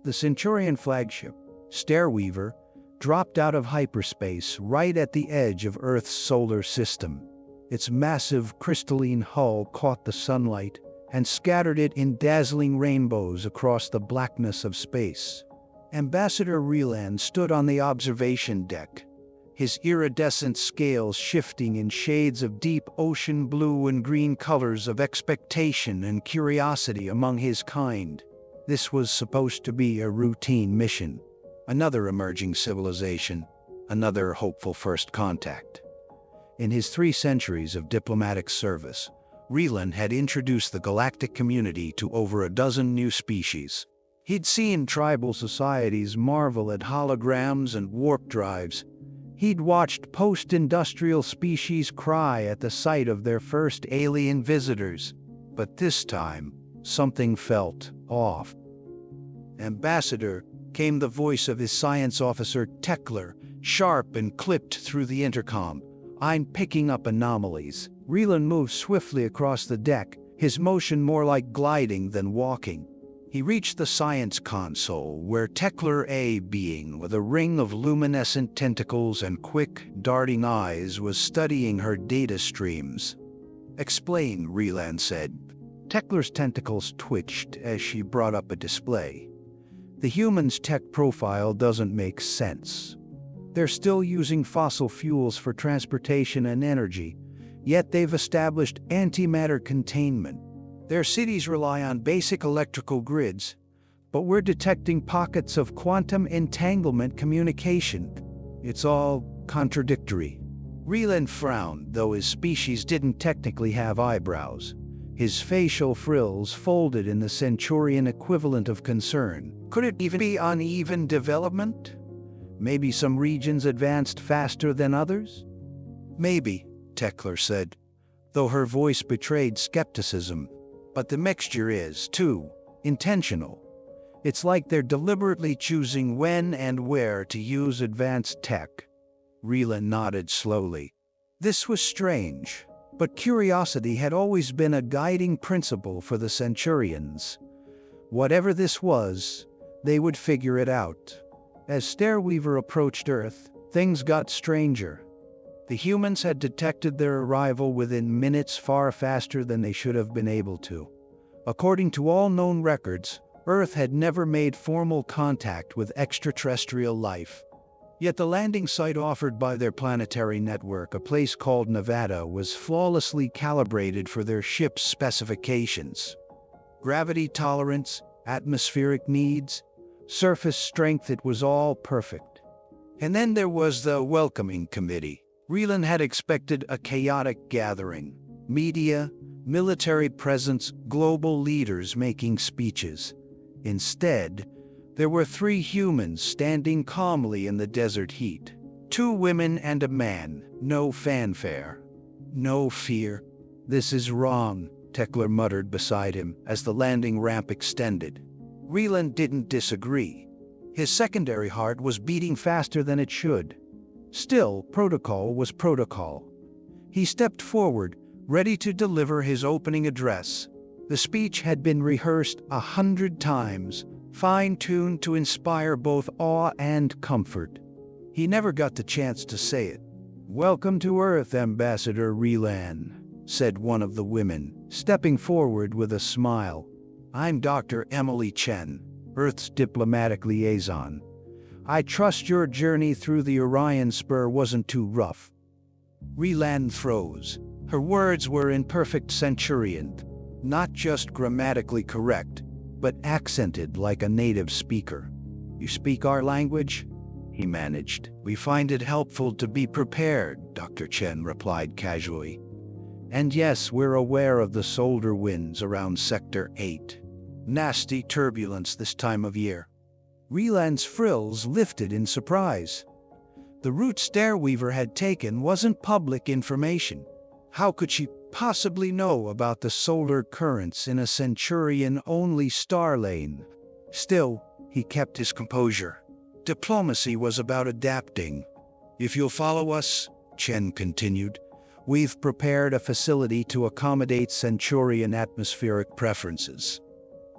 The Centurion flagship, Stairweaver, dropped out of hyperspace right at the edge of Earth's solar system. Its massive crystalline hull caught the sunlight and scattered it in dazzling rainbows across the blackness of space. Ambassador Reland stood on the observation deck, his iridescent scales shifting in shades of deep ocean blue and green colors of expectation and curiosity among his kind. This was supposed to be a routine mission. Another emerging civilization, another hopeful first contact. In his 3 centuries of diplomatic service, Reland had introduced the galactic community to over a dozen new species. He'd seen tribal societies marvel at holograms and warp drives. He'd watched post-industrial species cry at the sight of their first alien visitors. But this time, something felt off. "Ambassador," came the voice of his science officer Tekler, sharp and clipped through the intercom. "I'm picking up anomalies." Reland moved swiftly across the deck, his motion more like gliding than walking. He reached the science console, where Tekler, a being with a ring of luminescent tentacles and quick, darting eyes, was studying her data streams. "Explain," Reland said. Tekler's tentacles twitched as she brought up a display. "The human's tech profile doesn't make sense. They're still using fossil fuels for transportation and energy, yet they've established antimatter containment. Their cities rely on basic electrical grids, but we're detecting pockets of quantum entanglement communication. It's all contradictory." Reland frowned, though his species didn't technically have eyebrows. His facial frills folded in the Centurion equivalent of concern. Could it even be uneven development? Maybe some regions advanced faster than others? "Maybe," Tekler said, though her voice betrayed skepticism. "But the mixture is, too, intentional. It's like they're deliberately choosing when and where to use advanced tech." Reland nodded slowly. This was strange, but curiosity had always been a guiding principle for the Centurions. Whatever this was, they would figure it out. As Stairweaver approached Earth, things got stranger. The humans had detected their arrival within minutes, far faster than they should have been able to. According to all known records, Earth had never made formal contact with extraterrestrial life. Yet the landing site offered by their planetary network, a place called Nevada, was flawlessly calibrated for their ship's specifications. Gravity tolerance, atmospheric needs, surface strength, it was all perfect. And then there was the welcoming committee. Reland had expected a chaotic gathering. Media, military presence, global leaders making speeches. Instead, there were 3 humans standing calmly in the desert heat. 2 women and a man. No fanfare. No fear. "This is wrong," Tekler muttered beside him as the landing ramp extended. Reland didn't disagree. His secondary heart was beating faster than it should. Still, protocol was protocol. He stepped forward, ready to deliver his opening address. The speech had been rehearsed 100 times, fine-tuned to inspire both awe and comfort. He never got the chance to say it. "Welcome to Earth, Ambassador Reland," said one of the women, stepping forward with a smile. "I'm Dr. Emily Chen, Earth's diplomatic liaison. I trust your journey through the Orion Spur wasn't too rough." Reland froze. Her words were in perfect Centurion, not just grammatically correct, but accented like a native speaker. "You speak our language?" he managed. "We find it helpful to be prepared," Dr. Chen replied casually. "And yes, we're aware of the solar winds around Sector 8. Nasty turbulence this time of year." Reland's frills lifted in surprise. The route Stairweaver had taken wasn't public information. How could she possibly know about the solar currents in a Centurion-only star lane? Still, he kept his composure. Diplomacy was about adapting. "If you'll follow us," Chen continued, "we've prepared a facility to accommodate Centurion atmospheric preferences."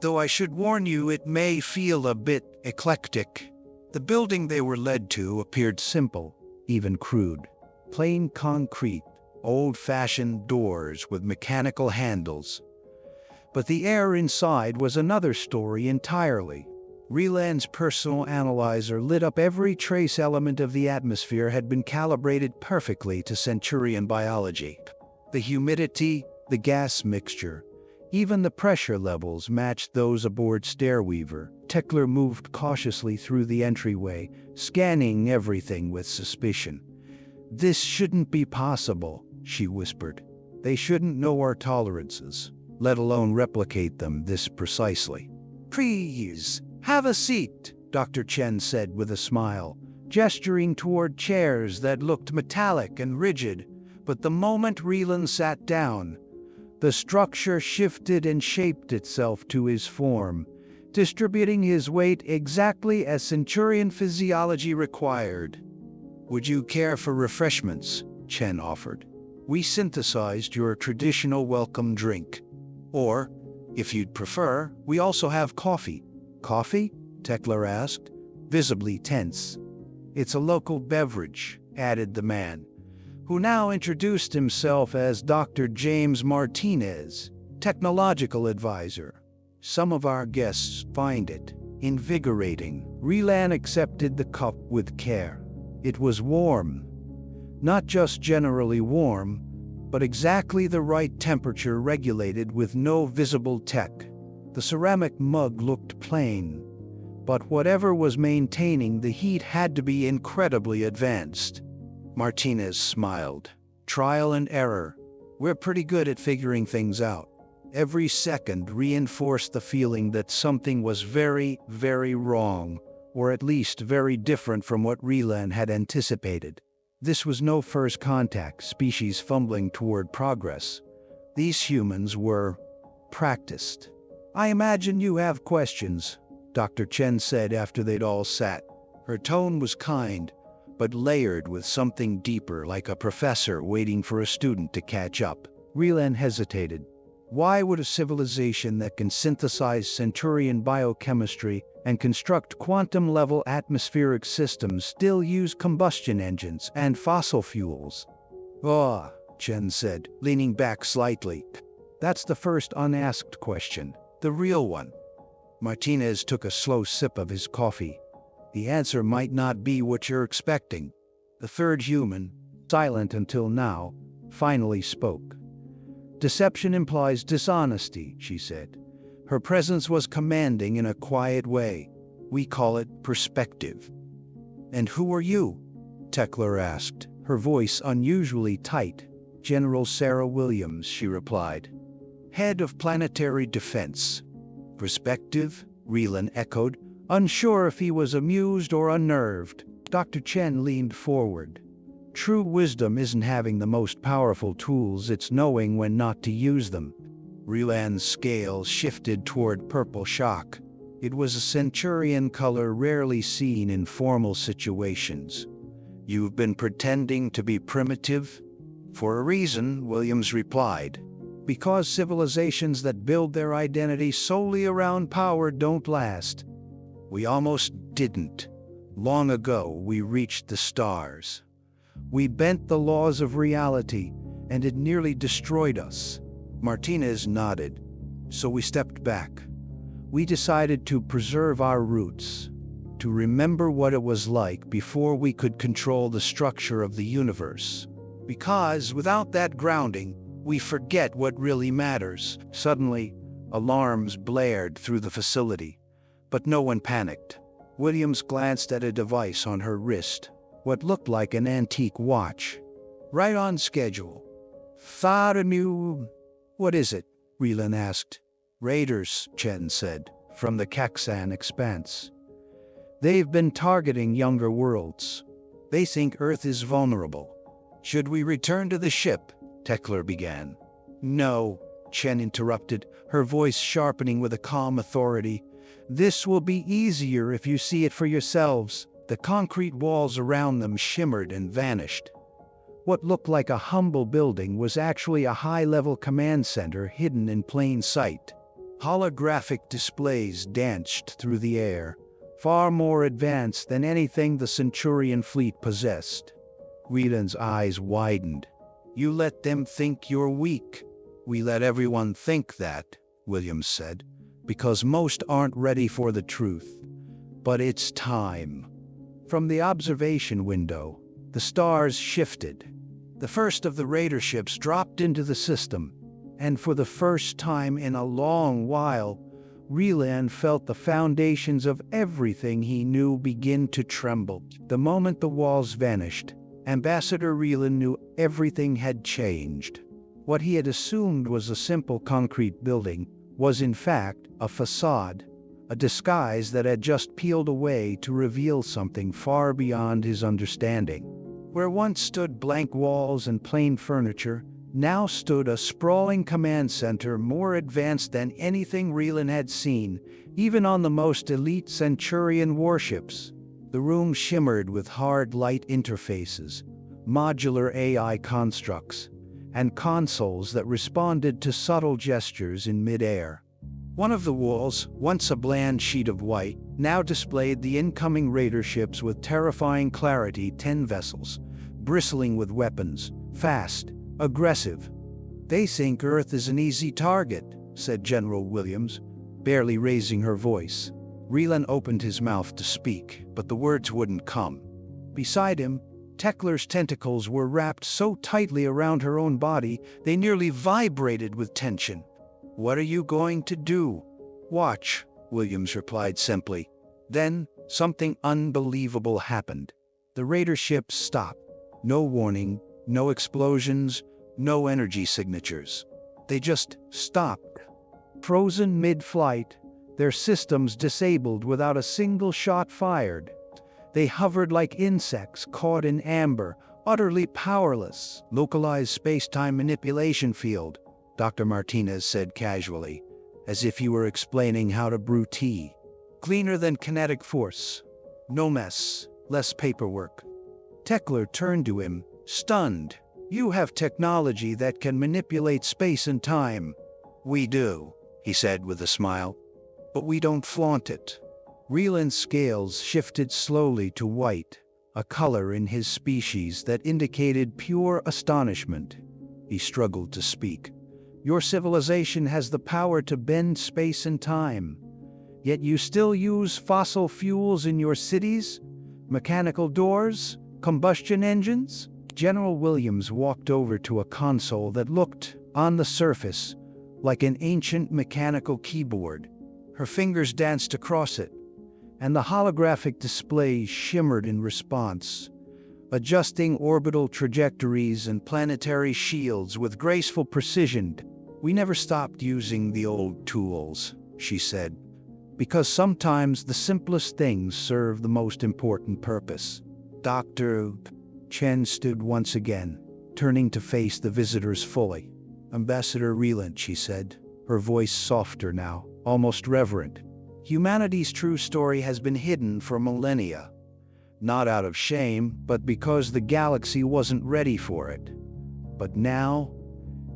though I should warn you it may feel a bit eclectic. The building they were led to appeared simple, even crude. Plain concrete, old-fashioned doors with mechanical handles. But the air inside was another story entirely. Reland's personal analyzer lit up every trace element of the atmosphere had been calibrated perfectly to Centurion biology. The humidity, the gas mixture, even the pressure levels matched those aboard Stairweaver. Tekla moved cautiously through the entryway, scanning everything with suspicion. "This shouldn't be possible," she whispered. "They shouldn't know our tolerances, let alone replicate them this precisely." "Please, have a seat," Dr. Chen said with a smile, gesturing toward chairs that looked metallic and rigid. But the moment Reland sat down, the structure shifted and shaped itself to his form, distributing his weight exactly as Centurion physiology required. "Would you care for refreshments?" Chen offered. "We synthesized your traditional welcome drink. Or, if you'd prefer, we also have coffee." "Coffee?" Tekla asked, visibly tense. "It's a local beverage," added the man, who now introduced himself as Dr. James Martinez, technological advisor. "Some of our guests find it invigorating." Reland accepted the cup with care. It was warm. Not just generally warm, but exactly the right temperature regulated with no visible tech. The ceramic mug looked plain, but whatever was maintaining the heat had to be incredibly advanced. Martinez smiled. "Trial and error. We're pretty good at figuring things out." Every second reinforced the feeling that something was very, very wrong, or at least very different from what Reland had anticipated. This was no first contact species fumbling toward progress. These humans were practiced. "I imagine you have questions," Dr. Chen said after they'd all sat. Her tone was kind, but layered with something deeper, like a professor waiting for a student to catch up. Reland hesitated. Why would a civilization that can synthesize Centurion biochemistry and construct quantum-level atmospheric systems still use combustion engines and fossil fuels? "Ah," Chen said, leaning back slightly. "That's the first unasked question. The real one." Martinez took a slow sip of his coffee. "The answer might not be what you're expecting." The third human, silent until now, finally spoke. "Deception implies dishonesty," she said. Her presence was commanding in a quiet way. "We call it perspective." "And who are you?" Tekla asked, her voice unusually tight. "General Sarah Williams," she replied. "Head of Planetary Defense." "Perspective?" Reland echoed, unsure if he was amused or unnerved. Dr. Chen leaned forward. "True wisdom isn't having the most powerful tools, it's knowing when not to use them." Reland's scale shifted toward purple shock. It was a Centurion color rarely seen in formal situations. "You've been pretending to be primitive?" "For a reason," Williams replied. "Because civilizations that build their identity solely around power don't last. We almost didn't. Long ago, we reached the stars. We bent the laws of reality, and it nearly destroyed us." Martinez nodded. "So we stepped back. We decided to preserve our roots, to remember what it was like before we could control the structure of the universe. Because without that grounding, we forget what really matters." Suddenly, alarms blared through the facility, but no one panicked. Williams glanced at a device on her wrist, what looked like an antique watch. "Right on schedule." "Thought a new..." "What is it?" Reland asked. "Raiders," Chen said, "from the Kaxan expanse. They've been targeting younger worlds. They think Earth is vulnerable." "Should we return to the ship?" Tekla began. "No," Chen interrupted, her voice sharpening with a calm authority. "This will be easier if you see it for yourselves." The concrete walls around them shimmered and vanished. What looked like a humble building was actually a high-level command center hidden in plain sight. Holographic displays danced through the air, far more advanced than anything the Centurion fleet possessed. Whelan's eyes widened. "You let them think you're weak." "We let everyone think that," Williams said, "because most aren't ready for the truth. But it's time." From the observation window, the stars shifted. The first of the raider ships dropped into the system, and for the first time in a long while, Relan felt the foundations of everything he knew begin to tremble. The moment the walls vanished, Ambassador Relan knew everything had changed. What he had assumed was a simple concrete building was in fact a facade, a disguise that had just peeled away to reveal something far beyond his understanding. Where once stood blank walls and plain furniture, now stood a sprawling command center more advanced than anything Relan had seen, even on the most elite Centurion warships. The room shimmered with hard light interfaces, modular AI constructs, and consoles that responded to subtle gestures in midair. One of the walls, once a bland sheet of white, now displayed the incoming raider ships with terrifying clarity. 10 vessels, bristling with weapons, fast, aggressive. "They think Earth is an easy target," said General Williams, barely raising her voice. Relan opened his mouth to speak, but the words wouldn't come. Beside him, Tekler's tentacles were wrapped so tightly around her own body they nearly vibrated with tension. "What are you going to do?" "Watch," Williams replied simply. Then, something unbelievable happened. The raider ships stopped. No warning, no explosions, no energy signatures. They just stopped. Frozen mid-flight, their systems disabled without a single shot fired. They hovered like insects caught in amber, utterly powerless. "Localized space-time manipulation field," Dr. Martinez said casually, as if he were explaining how to brew tea. "Cleaner than kinetic force. No mess, less paperwork." Tekler turned to him, stunned. "You have technology that can manipulate space and time." "We do," he said with a smile. "But we don't flaunt it." Relan's scales shifted slowly to white, a color in his species that indicated pure astonishment. He struggled to speak. "Your civilization has the power to bend space and time. Yet you still use fossil fuels in your cities? Mechanical doors? Combustion engines?" General Williams walked over to a console that looked, on the surface, like an ancient mechanical keyboard. Her fingers danced across it, and the holographic display shimmered in response, adjusting orbital trajectories and planetary shields with graceful precision. "We never stopped using the old tools," she said, "because sometimes the simplest things serve the most important purpose." Dr. Chen stood once again, turning to face the visitors fully. "Ambassador Relan," she said, her voice softer now, almost reverent. "Humanity's true story has been hidden for millennia. Not out of shame, but because the galaxy wasn't ready for it. But now,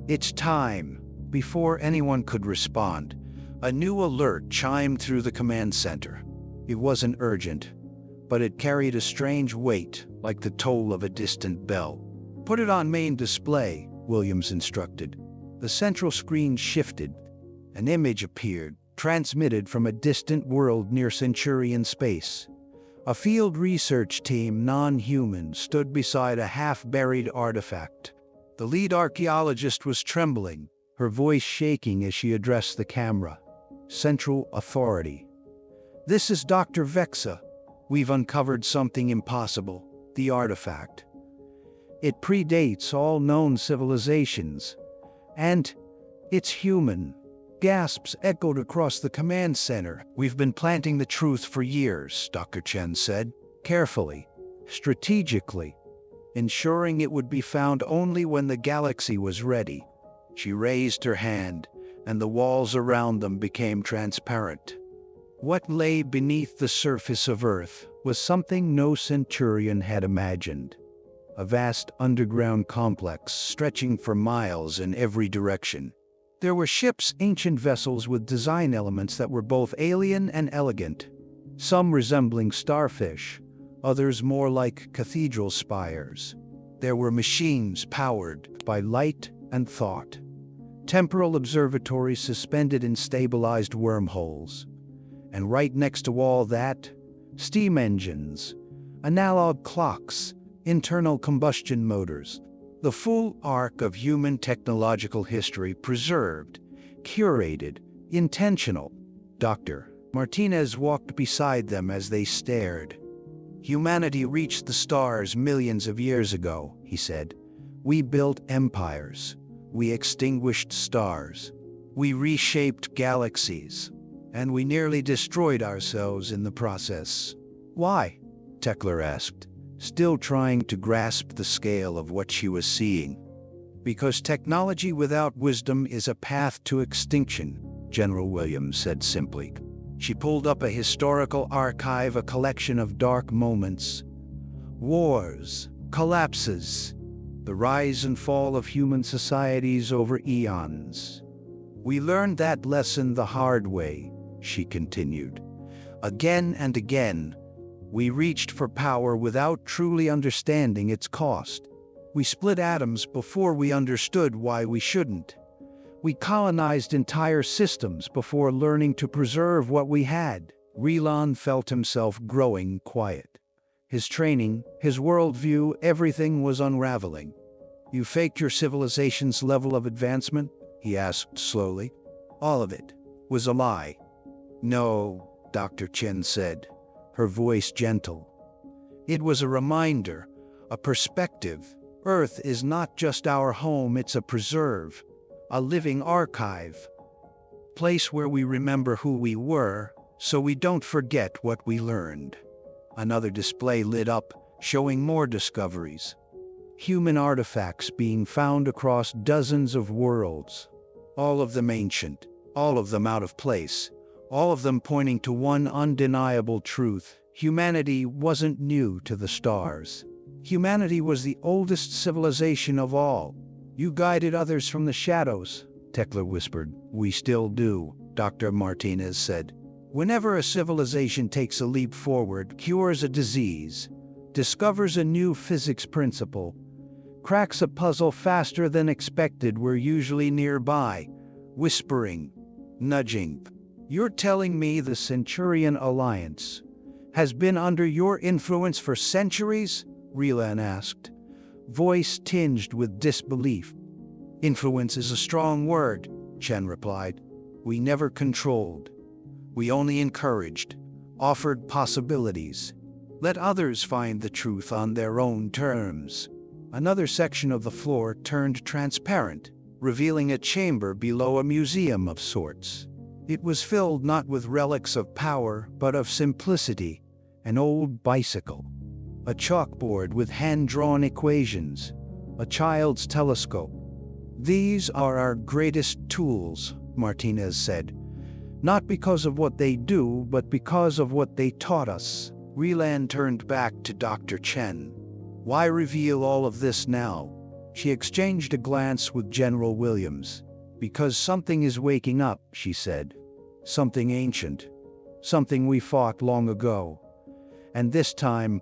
it's time." Before anyone could respond, a new alert chimed through the command center. It wasn't urgent, but it carried a strange weight, like the toll of a distant bell. "Put it on main display," Williams instructed. The central screen shifted. An image appeared, transmitted from a distant world near Centurion space. A field research team, non-human, stood beside a half-buried artifact. The lead archaeologist was trembling, her voice shaking as she addressed the camera. "Central Authority. This is Dr. Vexa. We've uncovered something impossible, the artifact. It predates all known civilizations. And it's human." Gasps echoed across the command center. "We've been planting the truth for years," Dr. Chen said, carefully, strategically, ensuring it would be found only when the galaxy was ready. She raised her hand, and the walls around them became transparent. What lay beneath the surface of Earth was something no Centurion had imagined. A vast underground complex stretching for miles in every direction. There were ships, ancient vessels with design elements that were both alien and elegant, some resembling starfish, others more like cathedral spires. There were machines powered by light and thought, temporal observatories suspended in stabilized wormholes, and right next to all that, steam engines, analog clocks, internal combustion motors, the full arc of human technological history preserved, curated, intentional. Dr. Martinez walked beside them as they stared. Humanity reached the stars millions of years ago, he said. We built empires. We extinguished stars. We reshaped galaxies. And we nearly destroyed ourselves in the process. Why? Tekla asked, still trying to grasp the scale of what she was seeing. Because technology without wisdom is a path to extinction, General Williams said simply. She pulled up a historical archive, a collection of dark moments. Wars, collapses, the rise and fall of human societies over eons. We learned that lesson the hard way, she continued. Again and again, we reached for power without truly understanding its cost. We split atoms before we understood why we shouldn't. We colonized entire systems before learning to preserve what we had. Rilan felt himself growing quiet. His training, his worldview, everything was unraveling. You faked your civilization's level of advancement? He asked slowly. All of it was a lie. No, Dr. Chen said, her voice gentle. It was a reminder, a perspective. Earth is not just our home, it's a preserve, a living archive. Place where we remember who we were, so we don't forget what we learned. Another display lit up, showing more discoveries. Human artifacts being found across dozens of worlds. All of them ancient, all of them out of place, all of them pointing to one undeniable truth. Humanity wasn't new to the stars. Humanity was the oldest civilization of all. You guided others from the shadows, Tekla whispered. We still do, Dr. Martinez said. Whenever a civilization takes a leap forward, cures a disease, discovers a new physics principle, cracks a puzzle faster than expected, we're usually nearby, whispering, nudging. You're telling me the Centurion Alliance has been under your influence for centuries? Rilan asked, voice tinged with disbelief. Influence is a strong word, Chen replied. We never controlled. We only encouraged, offered possibilities. Let others find the truth on their own terms. Another section of the floor turned transparent, revealing a chamber below a museum of sorts. It was filled not with relics of power, but of simplicity. An old bicycle, a chalkboard with hand-drawn equations, a child's telescope. These are our greatest tools, Martinez said. Not because of what they do, but because of what they taught us. Rilan turned back to Dr. Chen. Why reveal all of this now? She exchanged a glance with General Williams. Because something is waking up, she said. Something ancient. Something we fought long ago. And this time,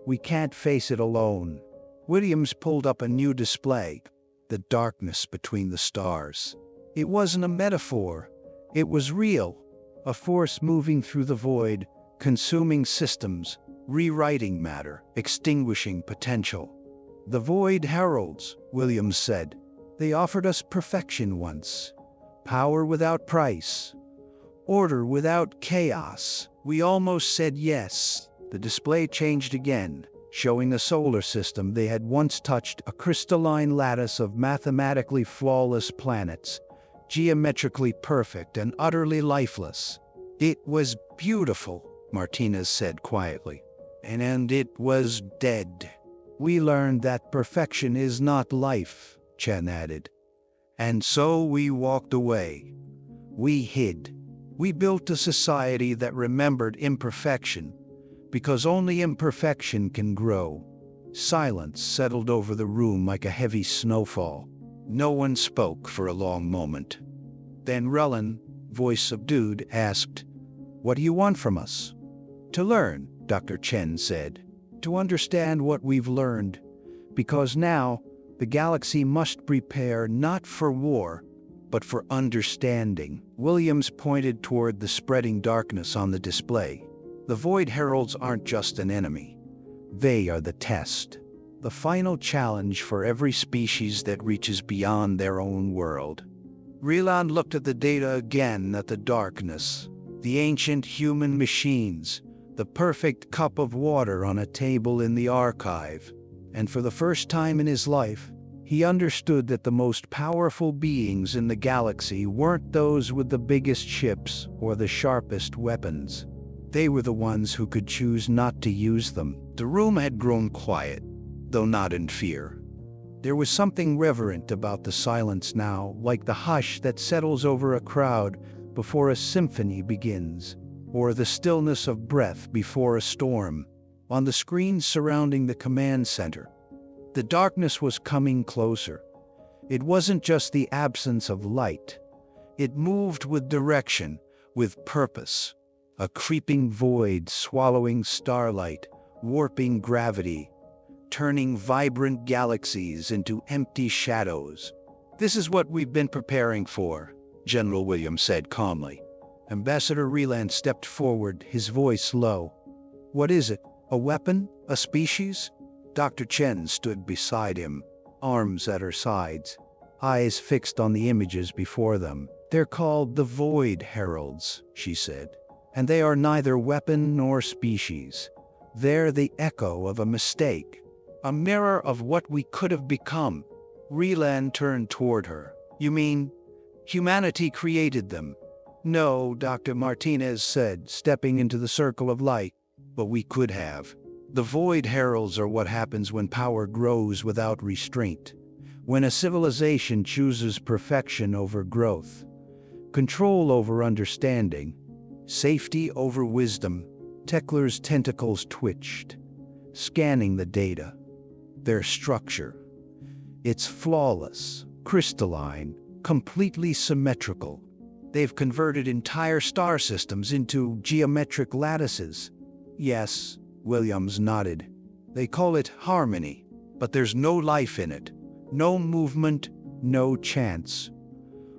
we can't face it alone. Williams pulled up a new display. The darkness between the stars. It wasn't a metaphor. It was real. A force moving through the void, consuming systems, rewriting matter, extinguishing potential. The void heralds, Williams said. They offered us perfection once. Power without price. Order without chaos. We almost said yes. The display changed again, showing a solar system they had once touched, a crystalline lattice of mathematically flawless planets, geometrically perfect and utterly lifeless. It was beautiful, Martinez said quietly. And it was dead. We learned that perfection is not life, Chen added. And so we walked away. We hid. We built a society that remembered imperfection, because only imperfection can grow. Silence settled over the room like a heavy snowfall. No one spoke for a long moment. Then Relin, voice subdued, asked, "What do you want from us?" "To learn," Dr. Chen said. "To understand what we've learned. Because now, the galaxy must prepare not for war, but for understanding." Williams pointed toward the spreading darkness on the display. "The Void Heralds aren't just an enemy. They are the test. The final challenge for every species that reaches beyond their own world." Rylan looked at the data again, at the darkness, the ancient human machines, the perfect cup of water on a table in the archive. And for the first time in his life, he understood that the most powerful beings in the galaxy weren't those with the biggest ships or the sharpest weapons. They were the ones who could choose not to use them. The room had grown quiet, though not in fear. There was something reverent about the silence now, like the hush that settles over a crowd before a symphony begins, or the stillness of breath before a storm. On the screens surrounding the command center, the darkness was coming closer. It wasn't just the absence of light. It moved with direction, with purpose. A creeping void swallowing starlight, warping gravity, turning vibrant galaxies into empty shadows. "This is what we've been preparing for," General Williams said calmly. Ambassador Rylan stepped forward, his voice low. "What is it? A weapon? A species?" Dr. Chen stood beside him, arms at her sides, eyes fixed on the images before them. "They're called the Void Heralds," she said. "And they are neither weapon nor species. They're the echo of a mistake, a mirror of what we could have become." Rylan turned toward her. "You mean humanity created them?" "No," Dr. Martinez said, stepping into the circle of light. "But we could have. The Void Heralds are what happens when power grows without restraint. When a civilization chooses perfection over growth, control over understanding, safety over wisdom." Tekler's tentacles twitched, scanning the data. Their structure. It's flawless, crystalline, completely symmetrical. They've converted entire star systems into geometric lattices. "Yes," Williams nodded. "They call it harmony, but there's no life in it. No movement, no chance.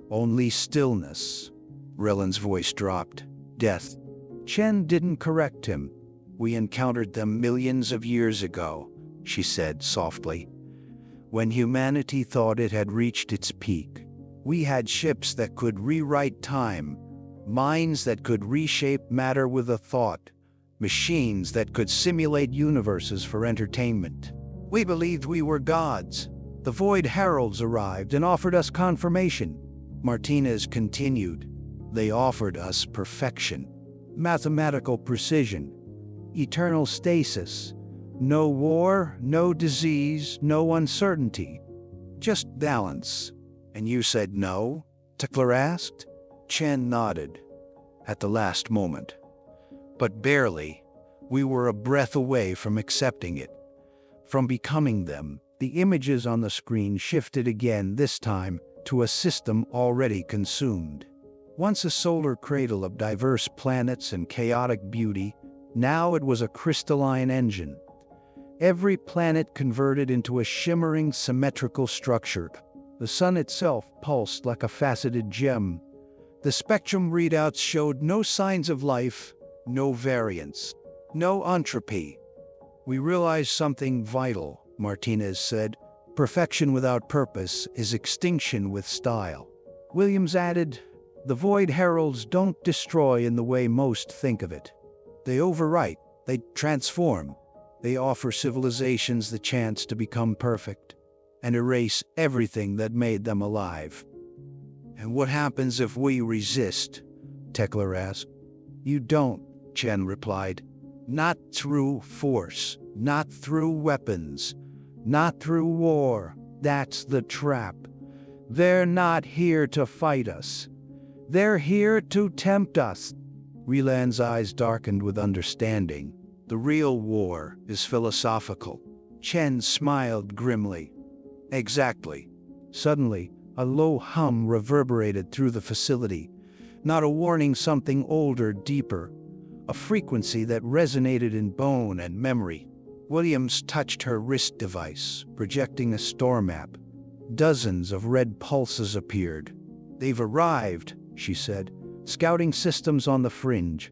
Only stillness." Rylan's voice dropped. "Death." Chen didn't correct him. "We encountered them millions of years ago," she said softly. "When humanity thought it had reached its peak. We had ships that could rewrite time, minds that could reshape matter with a thought, machines that could simulate universes for entertainment. We believed we were gods. The Void Heralds arrived and offered us confirmation." Martinez continued. "They offered us perfection. Mathematical precision. Eternal stasis. No war, no disease, no uncertainty. Just balance." "And you said no?" Tekler asked. Chen nodded. "At the last moment. But barely. We were a breath away from accepting it. From becoming them." The images on the screen shifted again, this time to a system already consumed. Once a solar cradle of diverse planets and chaotic beauty, now it was a crystalline engine. Every planet converted into a shimmering, symmetrical structure. The sun itself pulsed like a faceted gem. The spectrum readouts showed no signs of life, no variance, no entropy. "We realized something vital," Martinez said. "Perfection without purpose is extinction with style." Williams added, "The Void Heralds don't destroy in the way most think of it. They overwrite, they transform. They offer civilizations the chance to become perfect and erase everything that made them alive." "And what happens if we resist?" Tekler asked. "You don't," Chen replied. "Not through force, not through weapons, not through war. That's the trap. They're not here to fight us. They're here to tempt us." Rylan's eyes darkened with understanding. "The real war is philosophical." Chen smiled grimly. "Exactly. Suddenly, a low hum reverberated through the facility. Not a warning, something older, deeper. A frequency that resonated in bone and memory. Williams touched her wrist device, projecting a star map. Dozens of red pulses appeared. "They've arrived," she said. "Scouting systems on the fringe.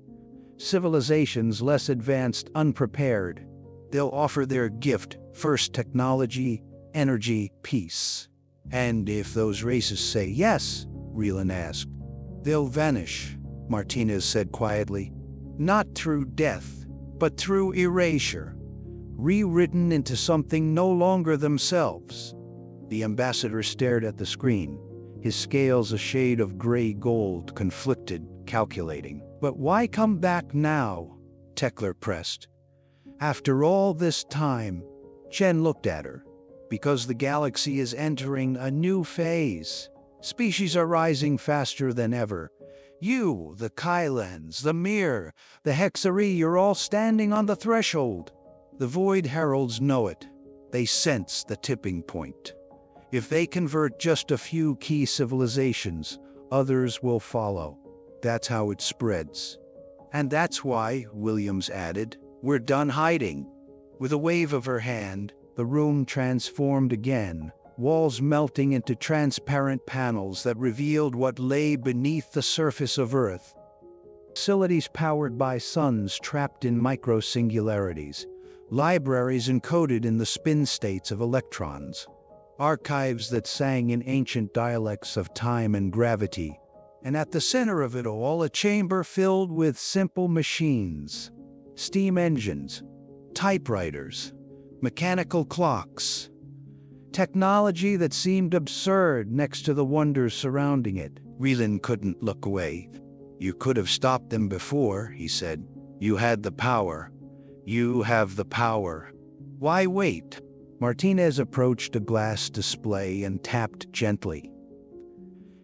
Civilizations less advanced, unprepared. They'll offer their gift, first technology, energy, peace." "And if those races say yes?" Reelan asked. "They'll vanish," Martinez said quietly. "Not through death, but through erasure. Rewritten into something no longer themselves." The ambassador stared at the screen, his scales a shade of gray gold, conflicted, calculating. "But why come back now?" Tekler pressed. "After all this time," Chen looked at her. "Because the galaxy is entering a new phase. Species are rising faster than ever. You, the Kylans, the Mir, the Hexari, you're all standing on the threshold. The Void Heralds know it. They sense the tipping point. If they convert just a few key civilizations, others will follow. That's how it spreads. And that's why," Williams added, "we're done hiding." With a wave of her hand, the room transformed again, walls melting into transparent panels that revealed what lay beneath the surface of Earth. Facilities powered by suns trapped in micro-singularities, libraries encoded in the spin states of electrons, archives that sang in ancient dialects of time and gravity, and at the center of it all, a chamber filled with simple machines, steam engines, typewriters, mechanical clocks, technology that seemed absurd next to the wonders surrounding it. Reelan couldn't look away. "You could have stopped them before," he said. "You had the power. You have the power. Why wait?" Martinez approached a glass display and tapped gently.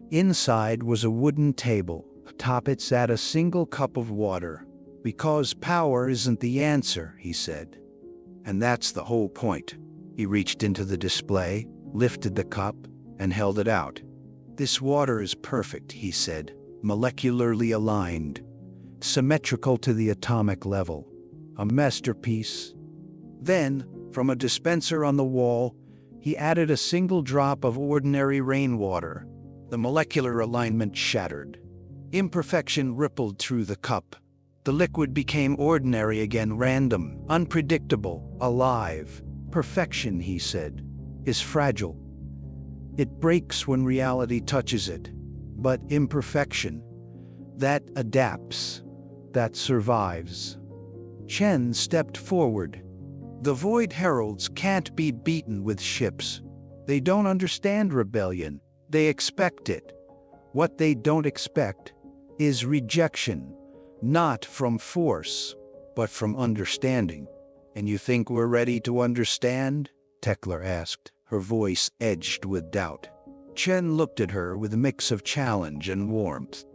Inside was a wooden table. Atop it sat a single cup of water. "Because power isn't the answer," he said. "And that's the whole point." He reached into the display, lifted the cup, and held it out. "This water is perfect," he said, "molecularly aligned, symmetrical to the atomic level. A masterpiece." Then, from a dispenser on the wall, he added a single drop of ordinary rainwater. The molecular alignment shattered. Imperfection rippled through the cup. The liquid became ordinary again, random, unpredictable, alive. "Perfection," he said, "is fragile. It breaks when reality touches it. But imperfection, that adapts, that survives." Chen stepped forward. "The Void Heralds can't be beaten with ships. They don't understand rebellion. They expect it. What they don't expect is rejection, not from force, but from understanding." "And you think we're ready to understand?" Tekler asked, her voice edged with doubt. Chen looked at her with a mix of challenge and warmth.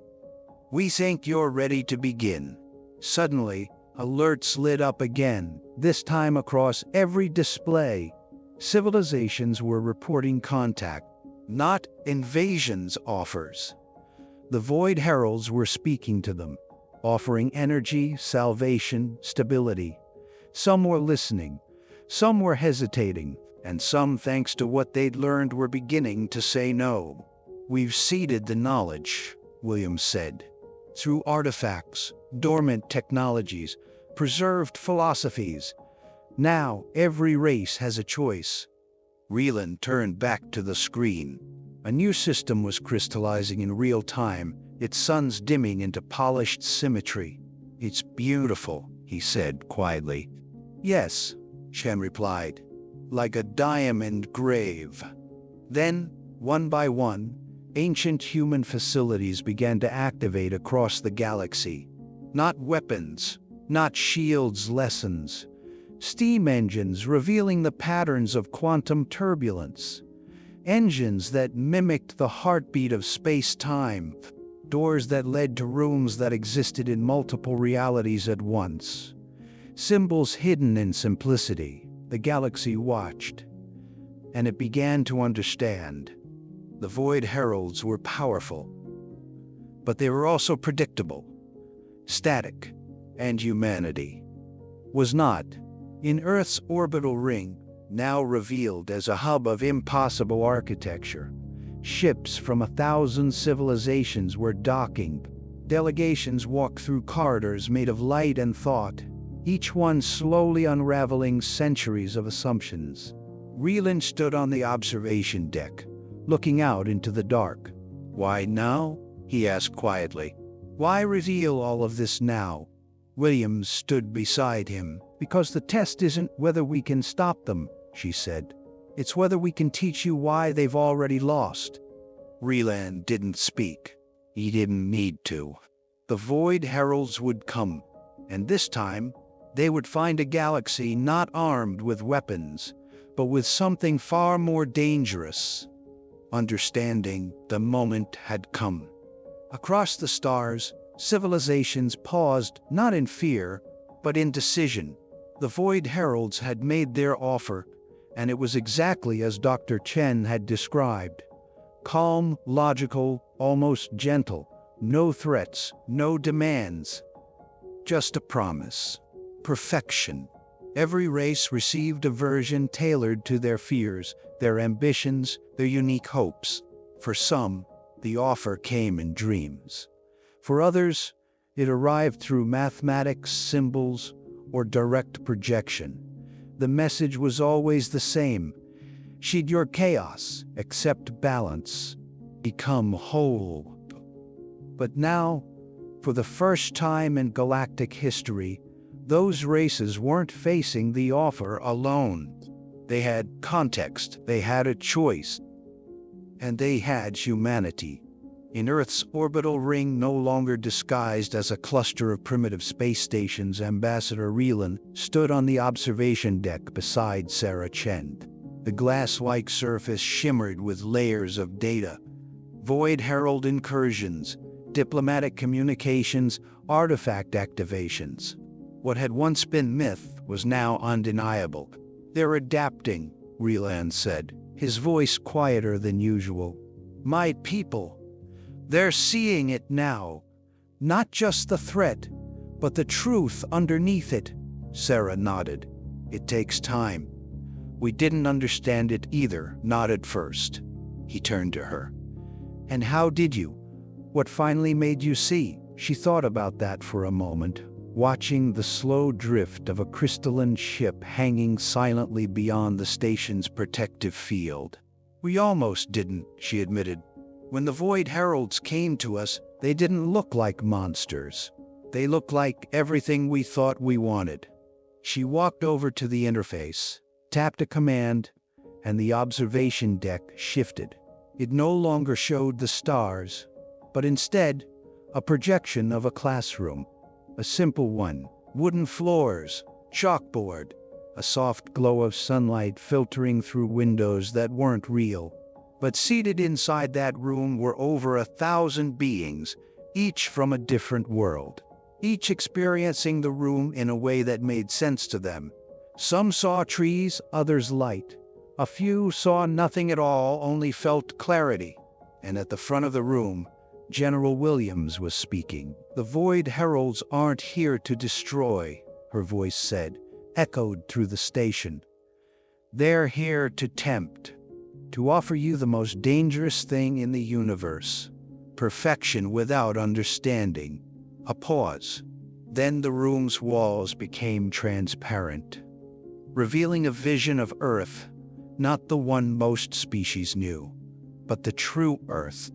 "We think you're ready to begin." Suddenly, alerts lit up again, this time across every display. Civilizations were reporting contact, not invasions offers. The Void Heralds were speaking to them, offering energy, salvation, stability. Some were listening, some were hesitating, and some, thanks to what they'd learned, were beginning to say no. "We've seeded the knowledge," Williams said, "through artifacts, dormant technologies, preserved philosophies. Now, every race has a choice." Reelan turned back to the screen. A new system was crystallizing in real time, its suns dimming into polished symmetry. "It's beautiful," he said quietly. "Yes," Chen replied, "like a diamond grave." Then, one by one, ancient human facilities began to activate across the galaxy. Not weapons, not shields, lessons. Steam engines revealing the patterns of quantum turbulence. Engines that mimicked the heartbeat of space-time. Doors that led to rooms that existed in multiple realities at once. Symbols hidden in simplicity. The galaxy watched. And it began to understand. The Void Heralds were powerful, but they were also predictable, static, and humanity was not. In Earth's orbital ring, now revealed as a hub of impossible architecture, ships from 1,000 civilizations were docking. Delegations walked through corridors made of light and thought, each one slowly unraveling centuries of assumptions. Reeland stood on the observation deck, looking out into the dark. "Why now?" he asked quietly. "Why reveal all of this now?" Williams stood beside him. "Because the test isn't whether we can stop them," she said. "It's whether we can teach you why they've already lost." Reeland didn't speak. He didn't need to. The Void Heralds would come, and this time they would find a galaxy not armed with weapons, but with something far more dangerous. Understanding the moment had come. Across the stars, civilizations paused, not in fear, but in decision. The Void Heralds had made their offer, and it was exactly as Dr. Chen had described. Calm, logical, almost gentle. No threats, no demands. Just a promise. Perfection. Every race received a version tailored to their fears, their ambitions, their unique hopes. For some, the offer came in dreams. For others, it arrived through mathematics, symbols, or direct projection. The message was always the same. Shed your chaos, accept balance, become whole. But now, for the first time in galactic history, those races weren't facing the offer alone. They had context, they had a choice, and they had humanity. In Earth's orbital ring, no longer disguised as a cluster of primitive space stations, Ambassador Reeland stood on the observation deck beside Sarah Chen. The glass-like surface shimmered with layers of data. Void Herald incursions, diplomatic communications, artifact activations. What had once been myth was now undeniable. "They're adapting," Reeland said, his voice quieter than usual. "My people, they're seeing it now. Not just the threat, but the truth underneath it." Sarah nodded. "It takes time. We didn't understand it either, not at first." He turned to her. "And how did you? What finally made you see?" She thought about that for a moment, watching the slow drift of a crystalline ship hanging silently beyond the station's protective field. "We almost didn't," she admitted. "When the Void Heralds came to us, they didn't look like monsters. They looked like everything we thought we wanted." She walked over to the interface, tapped a command, and the observation deck shifted. It no longer showed the stars, but instead, a projection of a classroom. A simple one. Wooden floors, chalkboard, a soft glow of sunlight filtering through windows that weren't real. But seated inside that room were over 1,000 beings, each from a different world. Each experiencing the room in a way that made sense to them. Some saw trees, others light. A few saw nothing at all, only felt clarity. And at the front of the room, General Williams was speaking. "The Void Heralds aren't here to destroy," her voice said, echoed through the station. "They're here to tempt, to offer you the most dangerous thing in the universe. Perfection without understanding." A pause. Then the room's walls became transparent, revealing a vision of Earth, not the one most species knew, but the true Earth.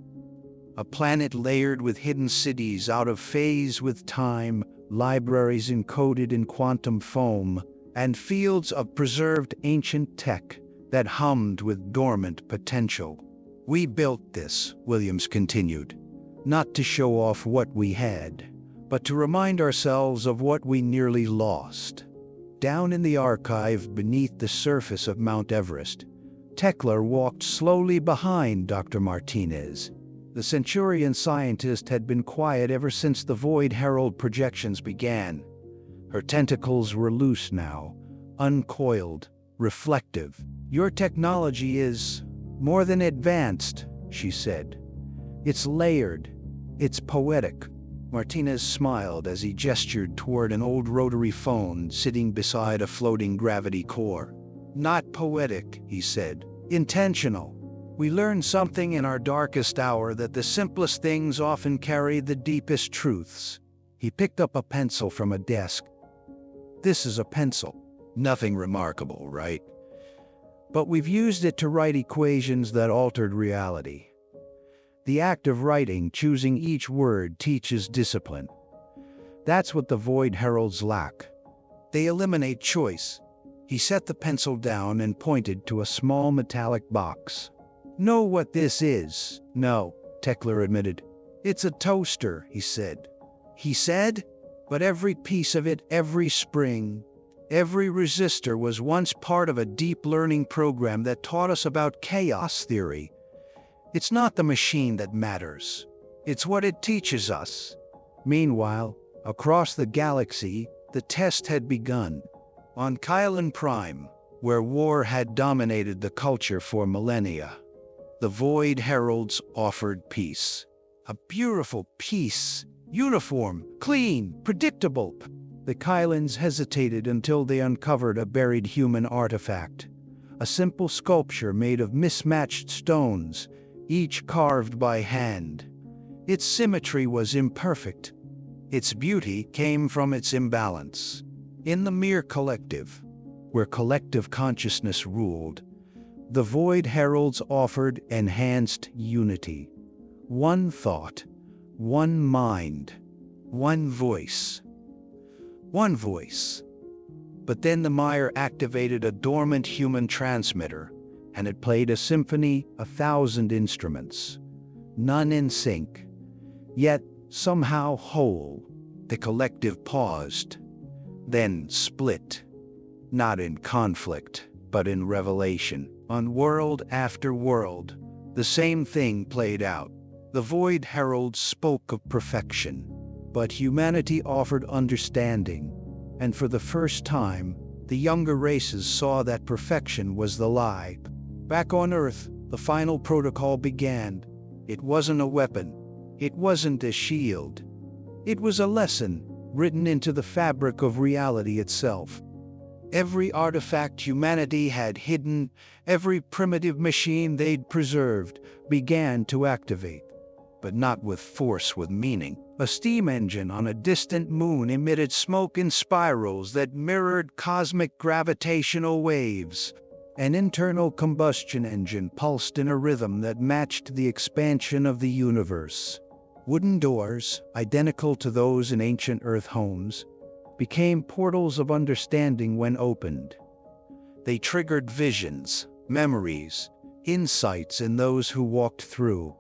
A planet layered with hidden cities out of phase with time, libraries encoded in quantum foam, and fields of preserved ancient tech that hummed with dormant potential. "We built this," Williams continued, "not to show off what we had, but to remind ourselves of what we nearly lost." Down in the archive beneath the surface of Mount Everest, Tekla walked slowly behind Dr. Martinez. The Centurion scientist had been quiet ever since the Void Herald projections began. Her tentacles were loose now, uncoiled, reflective. "Your technology is more than advanced," she said. It's layered. It's poetic. Martinez smiled as he gestured toward an old rotary phone sitting beside a floating gravity core. Not poetic, he said. Intentional. We learn something in our darkest hour, that the simplest things often carry the deepest truths. He picked up a pencil from a desk. This is a pencil. Nothing remarkable, right? But we've used it to write equations that altered reality. The act of writing, choosing each word, teaches discipline. That's what the Void Heralds lack. They eliminate choice. He set the pencil down and pointed to a small metallic box. Know what this is? No, Tekla admitted. It's a toaster, he said. He said? But every piece of it, every spring, every resistor was once part of a deep learning program that taught us about chaos theory. It's not the machine that matters. It's what it teaches us. Meanwhile, across the galaxy, the test had begun. On Kylan Prime, where war had dominated the culture for millennia, the Void Heralds offered peace. A beautiful peace. Uniform, clean, predictable. The Kylans hesitated until they uncovered a buried human artifact. A simple sculpture made of mismatched stones, each carved by hand. Its symmetry was imperfect. Its beauty came from its imbalance. In the Mere Collective, where collective consciousness ruled, the Void Heralds offered enhanced unity. One thought, one mind, one voice. One voice. But then the Mire activated a dormant human transmitter, and it played a symphony, 1,000 instruments. None in sync, yet somehow whole. The collective paused, then split. Not in conflict, but in revelation. On world after world, the same thing played out. The Void Herald spoke of perfection, but humanity offered understanding, and for the first time, the younger races saw that perfection was the lie. Back on Earth, the final protocol began. It wasn't a weapon. It wasn't a shield. It was a lesson, written into the fabric of reality itself. Every artifact humanity had hidden, every primitive machine they'd preserved, began to activate. But not with force, with meaning. A steam engine on a distant moon emitted smoke in spirals that mirrored cosmic gravitational waves. An internal combustion engine pulsed in a rhythm that matched the expansion of the universe. Wooden doors, identical to those in ancient Earth homes, became portals of understanding when opened. They triggered visions, memories, insights in those who walked through.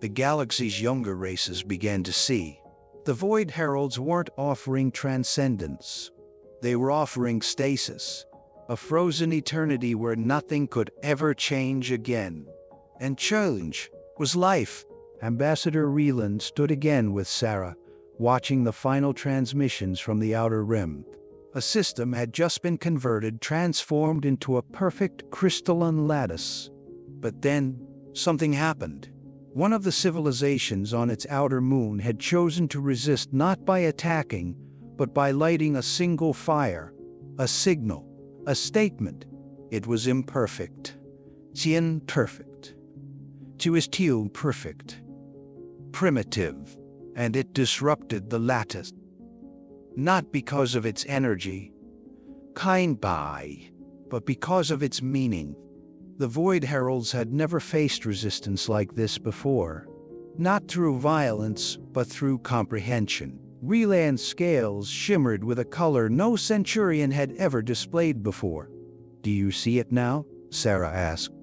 The galaxy's younger races began to see. The Void Heralds weren't offering transcendence. They were offering stasis, a frozen eternity where nothing could ever change again. And change was life. Ambassador Reland stood again with Sarah, watching the final transmissions from the Outer Rim. A system had just been converted, transformed into a perfect crystalline lattice. But then, something happened. One of the civilizations on its outer moon had chosen to resist not by attacking, but by lighting a single fire, a signal, a statement. It was imperfect. Tien perfect. To is Tien perfect. Primitive. And it disrupted the lattice. Not because of its energy, kind by, but because of its meaning. The Void Heralds had never faced resistance like this before. Not through violence, but through comprehension. Reland's scales shimmered with a color no Centurion had ever displayed before. Do you see it now? Sarah asked.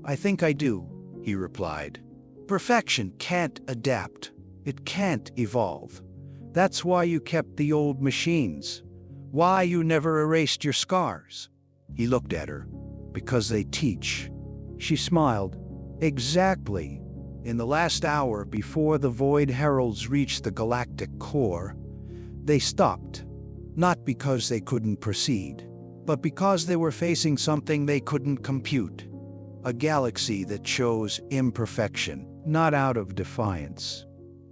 I think I do, he replied. Perfection can't adapt. It can't evolve. That's why you kept the old machines. Why you never erased your scars. He looked at her. Because they teach. She smiled. Exactly. In the last hour before the Void Heralds reached the galactic core, they stopped. Not because they couldn't proceed, but because they were facing something they couldn't compute. A galaxy that chose imperfection, not out of defiance,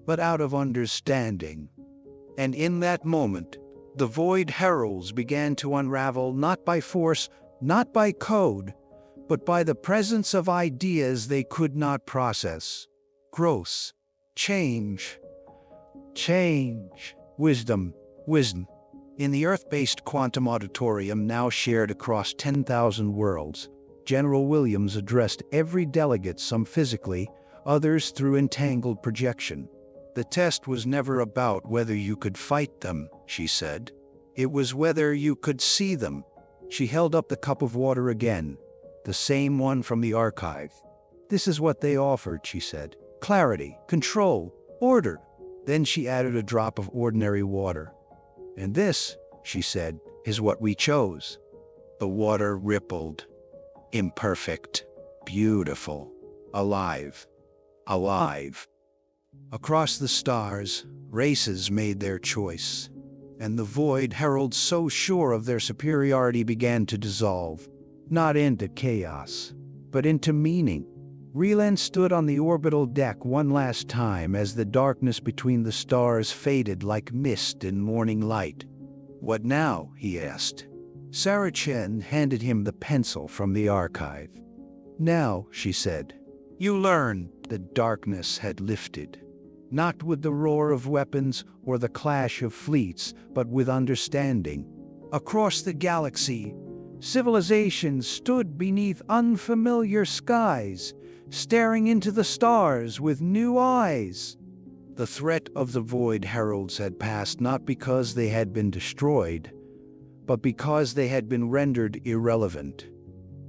but out of understanding. And in that moment, the Void Heralds began to unravel not by force, not by code, but by the presence of ideas they could not process. Growth, change, wisdom. In the Earth-based quantum auditorium now shared across 10,000 worlds, General Williams addressed every delegate, some physically, others through entangled projection. The test was never about whether you could fight them, she said. It was whether you could see them. She held up the cup of water again, the same one from the archive. This is what they offered, she said. Clarity, control, order. Then she added a drop of ordinary water. And this, she said, is what we chose. The water rippled. Imperfect, beautiful, alive. Across the stars, races made their choice, and the Void Heralds, so sure of their superiority, began to dissolve, not into chaos, but into meaning. Relan stood on the orbital deck one last time as the darkness between the stars faded like mist in morning light. "What now?" he asked. Sarah Chen handed him the pencil from the archive. "Now," she said, "you learn." The darkness had lifted, not with the roar of weapons or the clash of fleets, but with understanding. Across the galaxy, civilizations stood beneath unfamiliar skies, staring into the stars with new eyes. The threat of the Void Heralds had passed not because they had been destroyed, but because they had been rendered irrelevant.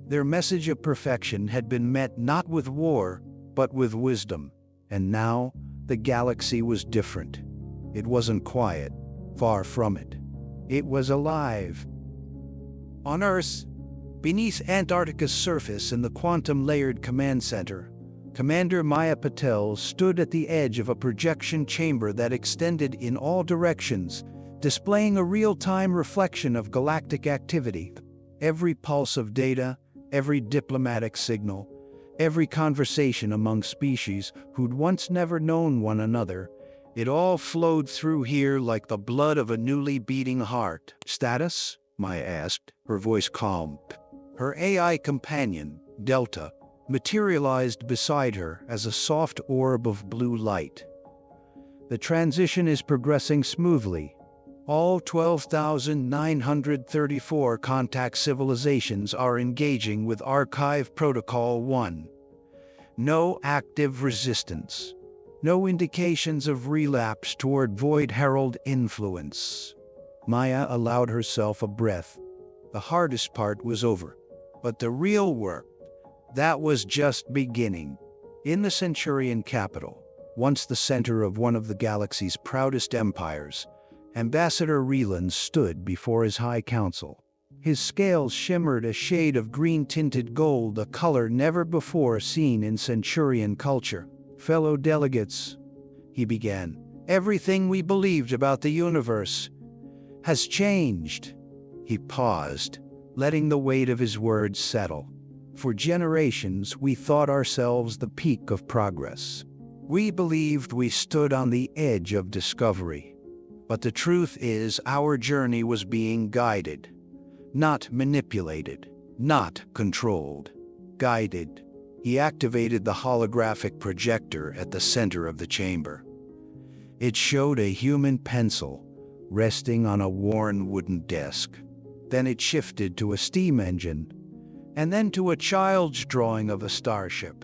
Their message of perfection had been met not with war, but with wisdom. And now, the galaxy was different. It wasn't quiet, far from it. It was alive. On Earth, beneath Antarctica's surface in the quantum-layered command center, Commander Maya Patel stood at the edge of a projection chamber that extended in all directions, displaying a real-time reflection of galactic activity. Every pulse of data, every diplomatic signal, every conversation among species who'd once never known one another, it all flowed through here like the blood of a newly beating heart. "Status?" Maya asked, her voice calm. Her AI companion, Delta, materialized beside her as a soft orb of blue light. "The transition is progressing smoothly. All 12,934 contact civilizations are engaging with Archive Protocol 1. No active resistance. No indications of relapse toward Void Herald influence." Maya allowed herself a breath. The hardest part was over. But the real work, that was just beginning. In the Centurion capital, once the center of one of the galaxy's proudest empires, Ambassador Relan stood before his High Council. His scales shimmered a shade of green-tinted gold, a color never before seen in Centurion culture. "Fellow delegates," he began, "everything we believed about the universe has changed." He paused, letting the weight of his words settle. "For generations, we thought ourselves the peak of progress. We believed we stood on the edge of discovery. But the truth is, our journey was being guided. Not manipulated, not controlled. Guided." He activated the holographic projector at the center of the chamber. It showed a human pencil resting on a worn wooden desk. Then it shifted to a steam engine, and then to a child's drawing of a starship.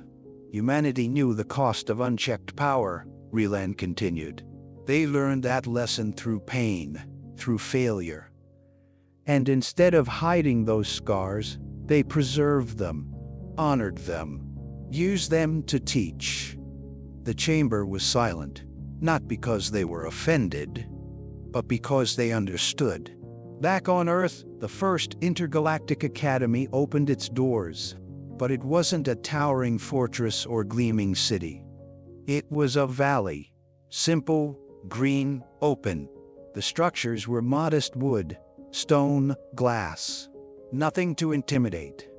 "Humanity knew the cost of unchecked power," Relan continued. "They learned that lesson through pain, through failure. And instead of hiding those scars, they preserved them, honored them, used them to teach." The chamber was silent, not because they were offended, but because they understood. Back on Earth, the first intergalactic academy opened its doors. But it wasn't a towering fortress or gleaming city. It was a valley, simple, green, open. The structures were modest wood, stone, glass. Nothing to intimidate.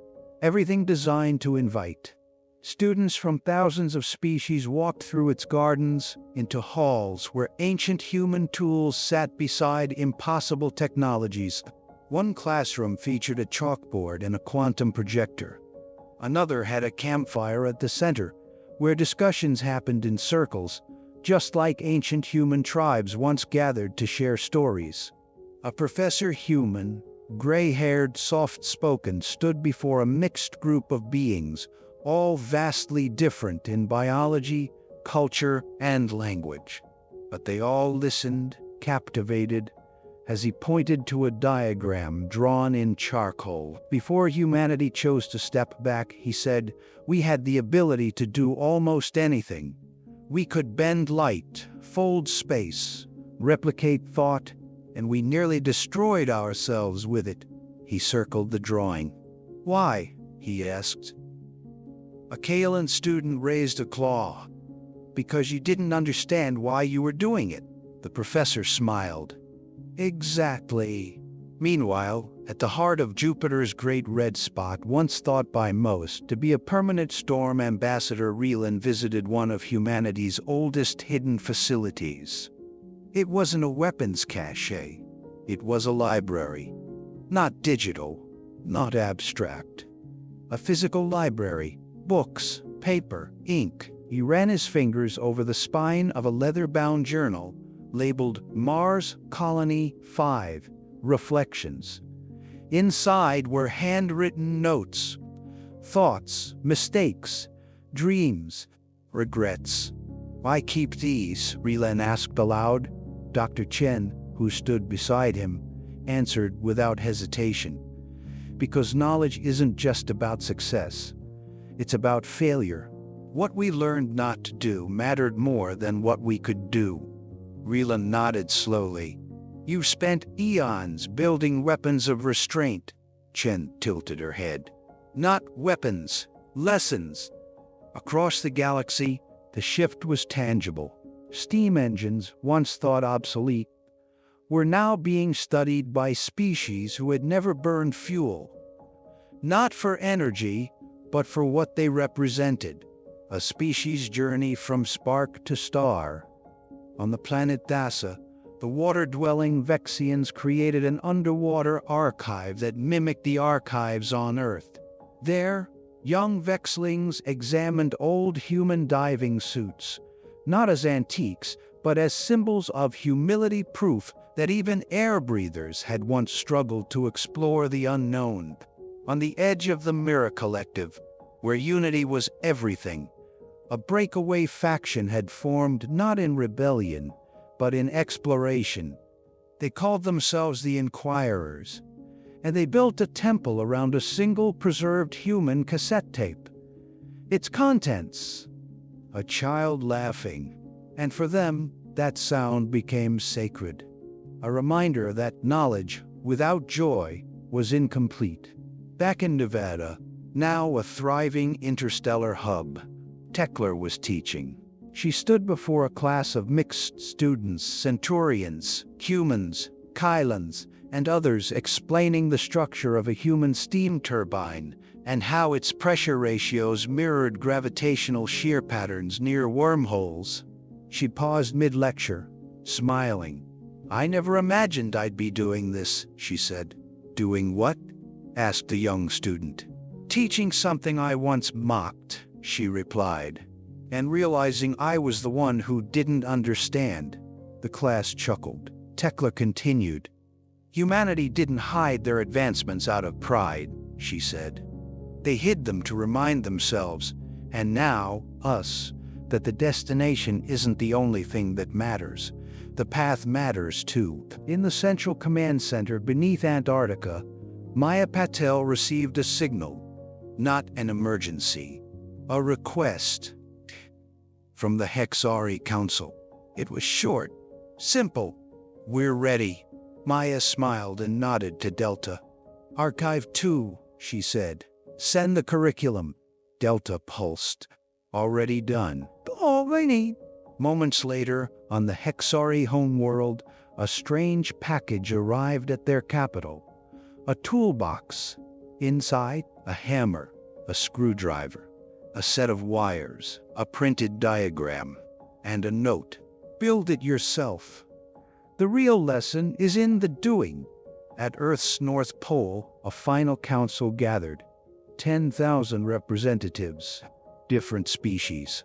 everything designed to invite. Students from thousands of species walked through its gardens into halls where ancient human tools sat beside impossible technologies. One classroom featured a chalkboard and a quantum projector. Another had a campfire at the center, where discussions happened in circles, just like ancient human tribes once gathered to share stories. A professor human, gray-haired, soft-spoken, stood before a mixed group of beings, all vastly different in biology, culture, and language. But they all listened, captivated, as he pointed to a diagram drawn in charcoal. Before humanity chose to step back, he said, "We had the ability to do almost anything. We could bend light, fold space, replicate thought, and we nearly destroyed ourselves with it." He circled the drawing. "Why?" he asked. A Kaelan student raised a claw. "Because you didn't understand why you were doing it." The professor smiled. "Exactly." Meanwhile, at the heart of Jupiter's great red spot, once thought by most to be a permanent storm, Ambassador Relan visited one of humanity's oldest hidden facilities. It wasn't a weapons cache. It was a library. Not digital, not abstract. A physical library. Books, paper, ink. He ran his fingers over the spine of a leather-bound journal labeled Mars Colony 5 Reflections. Inside were handwritten notes, thoughts, mistakes, dreams, regrets. "Why keep these?" Relan asked aloud. Dr. Chen, who stood beside him, answered without hesitation. "Because knowledge isn't just about success. It's about failure. What we learned not to do mattered more than what we could do." Relan nodded slowly. "You spent eons building weapons of restraint." Chen tilted her head. "Not weapons, lessons." Across the galaxy, the shift was tangible. Steam engines, once thought obsolete, were now being studied by species who had never burned fuel. Not for energy, but for what they represented. A species journey from spark to star. On the planet Thassa, the water-dwelling Vexians created an underwater archive that mimicked the archives on Earth. There, young Vexlings examined old human diving suits, not as antiques, but as symbols of humility, proof that even air breathers had once struggled to explore the unknown. On the edge of the Mirror Collective, where unity was everything, a breakaway faction had formed, not in rebellion, but in exploration. They called themselves the Inquirers, and they built a temple around a single preserved human cassette tape. Its contents: a child laughing, and for them, that sound became sacred. A reminder that knowledge without joy was incomplete. Back in Nevada, now a thriving interstellar hub, Tekla was teaching. She stood before a class of mixed students, Centaurians, humans, Kaelans, and others, explaining the structure of a human steam turbine and how its pressure ratios mirrored gravitational shear patterns near wormholes. She paused mid-lecture, smiling. "I never imagined I'd be doing this," she said. "Doing what?" asked the young student. "Teaching something I once mocked," she replied. "And realizing I was the one who didn't understand." The class chuckled. Tekla continued. "Humanity didn't hide their advancements out of pride," she said. "They hid them to remind themselves, and now, us, that the destination isn't the only thing that matters. The path matters too." In the Central Command Center beneath Antarctica, Maya Patel received a signal. Not an emergency. A request. From the Hexari Council. It was short, simple. "We're ready." Maya smiled and nodded to Delta. "Archive 2, she said. "Send the curriculum." Delta pulsed. "Already done." "Already." Moments later, on the Hexari homeworld, a strange package arrived at their capital. A toolbox. Inside, a hammer. a screwdriver, a set of wires, a printed diagram, and a note. Build it yourself. The real lesson is in the doing. At Earth's North Pole, a final council gathered. 10,000 representatives, different species,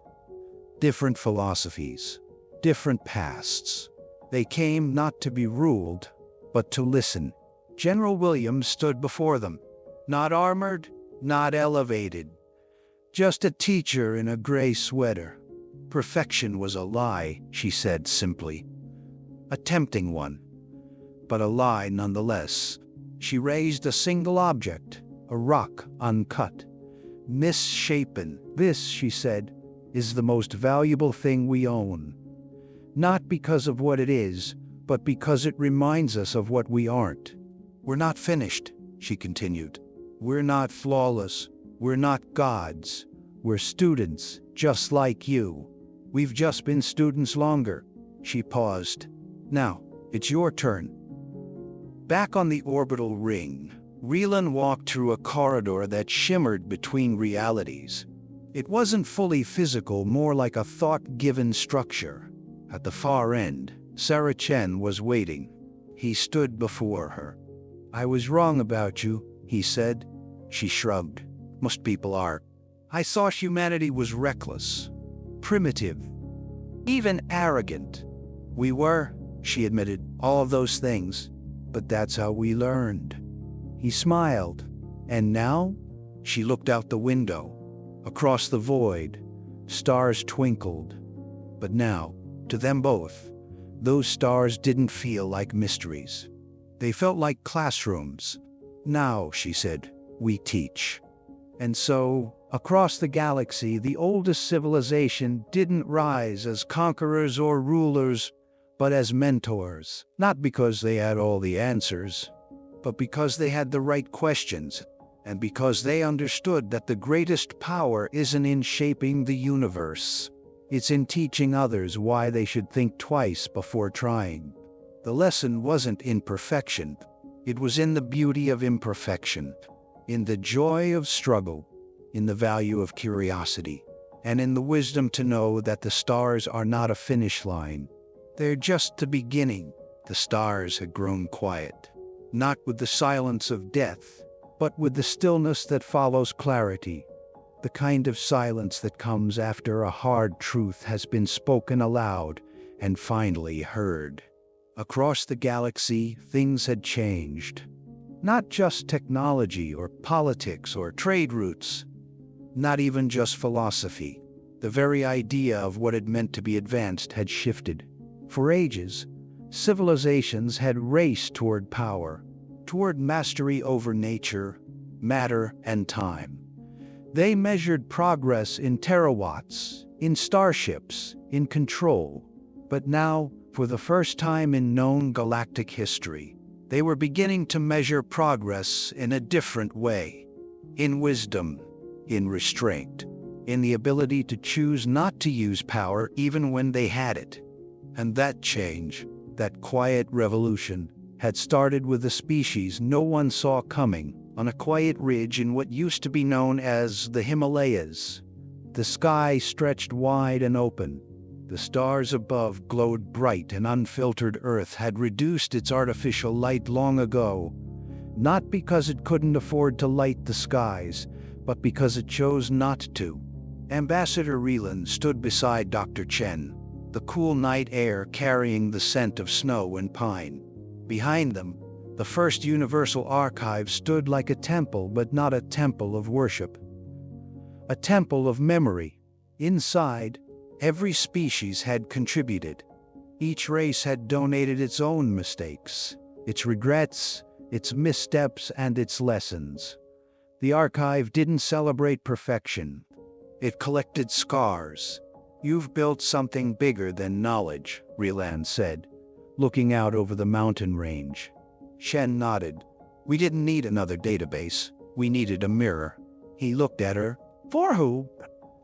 different philosophies, different pasts. They came not to be ruled, but to listen. General Williams stood before them, not armored, not elevated, just a teacher in a gray sweater. Perfection was a lie, she said simply. A tempting one, but a lie nonetheless. She raised a single object, a rock uncut, misshapen. This, she said, is the most valuable thing we own. Not because of what it is, but because it reminds us of what we aren't. We're not finished, she continued. We're not flawless. We're not gods. We're students, just like you. We've just been students longer. She paused. Now, it's your turn. Back on the orbital ring, Raylan walked through a corridor that shimmered between realities. It wasn't fully physical, more like a thought-given structure. At the far end, Sarah Chen was waiting. He stood before her. I was wrong about you, he said. She shrugged. Most people are. I saw humanity was reckless, primitive, even arrogant. We were, she admitted, all of those things, but that's how we learned. He smiled. And now? She looked out the window. Across the void, stars twinkled. But now, to them both, those stars didn't feel like mysteries. They felt like classrooms. Now, she said, we teach. And so, across the galaxy, the oldest civilization didn't rise as conquerors or rulers, but as mentors. Not because they had all the answers, but because they had the right questions, and because they understood that the greatest power isn't in shaping the universe. It's in teaching others why they should think twice before trying. The lesson wasn't in perfection. It was in the beauty of imperfection, in the joy of struggle, in the value of curiosity, and in the wisdom to know that the stars are not a finish line. They're just the beginning. The stars had grown quiet, not with the silence of death, but with the stillness that follows clarity, the kind of silence that comes after a hard truth has been spoken aloud and finally heard. Across the galaxy, things had changed. Not just technology or politics or trade routes, not even just philosophy. The very idea of what it meant to be advanced had shifted. For ages, civilizations had raced toward power, toward mastery over nature, matter, and time. They measured progress in terawatts, in starships, in control. But now, for the first time in known galactic history, they were beginning to measure progress in a different way. In wisdom, in restraint, in the ability to choose not to use power even when they had it. And that change, that quiet revolution, had started with a species no one saw coming, on a quiet ridge in what used to be known as the Himalayas. The sky stretched wide and open. The stars above glowed bright, and unfiltered Earth had reduced its artificial light long ago, not because it couldn't afford to light the skies, but because it chose not to. Ambassador Raylan stood beside Dr. Chen, the cool night air carrying the scent of snow and pine. Behind them, the first Universal Archive stood like a temple, but not a temple of worship. A temple of memory. Inside, every species had contributed. Each race had donated its own mistakes, its regrets, its missteps, and its lessons. The archive didn't celebrate perfection. It collected scars. You've built something bigger than knowledge, Raylan said, looking out over the mountain range. Chen nodded. We didn't need another database. We needed a mirror. He looked at her. For who?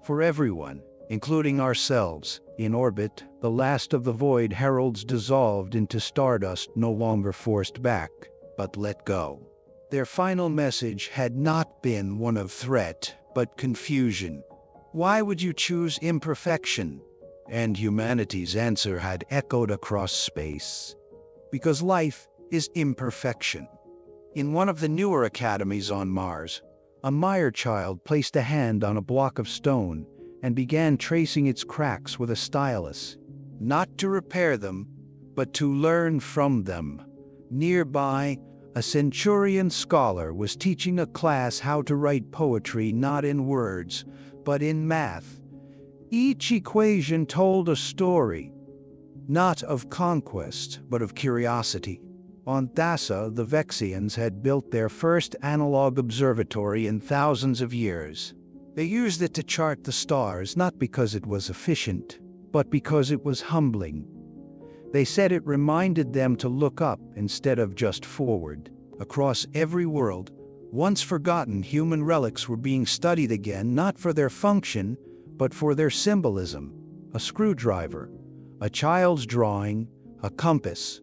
For everyone, including ourselves. In orbit, the last of the void heralds dissolved into stardust, no longer forced back, but let go. Their final message had not been one of threat, but confusion. Why would you choose imperfection? And humanity's answer had echoed across space. Because life is imperfection. In one of the newer academies on Mars, a Mire child placed a hand on a block of stone and began tracing its cracks with a stylus, not to repair them, but to learn from them. Nearby, a Centurion scholar was teaching a class how to write poetry not in words, but in math. Each equation told a story, not of conquest, but of curiosity. On Thassa, the Vexians had built their first analog observatory in thousands of years. They used it to chart the stars not because it was efficient, but because it was humbling. They said it reminded them to look up instead of just forward. Across every world, once forgotten human relics were being studied again, not for their function, but for their symbolism. A screwdriver, a child's drawing, a compass,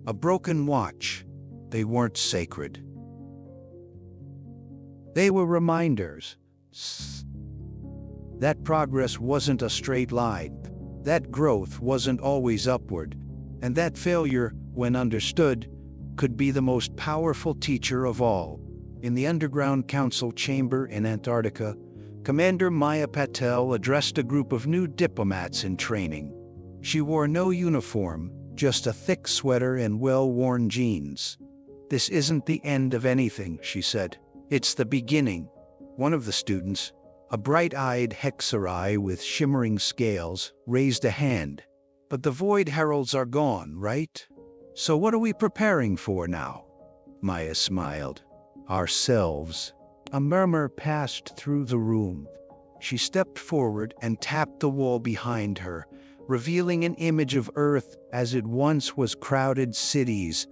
a broken watch. They weren't sacred. They were reminders that progress wasn't a straight line, that growth wasn't always upward, and that failure, when understood, could be the most powerful teacher of all. In the underground council chamber in Antarctica, Commander Maya Patel addressed a group of new diplomats in training. She wore no uniform, just a thick sweater and well-worn jeans. "This isn't the end of anything," she said. "It's the beginning." One of the students, a bright-eyed Hexarai with shimmering scales, raised a hand. "But the Void Heralds are gone, right? So what are we preparing for now?" Maya smiled. "Ourselves." A murmur passed through the room. She stepped forward and tapped the wall behind her, revealing an image of Earth as it once was: crowded cities,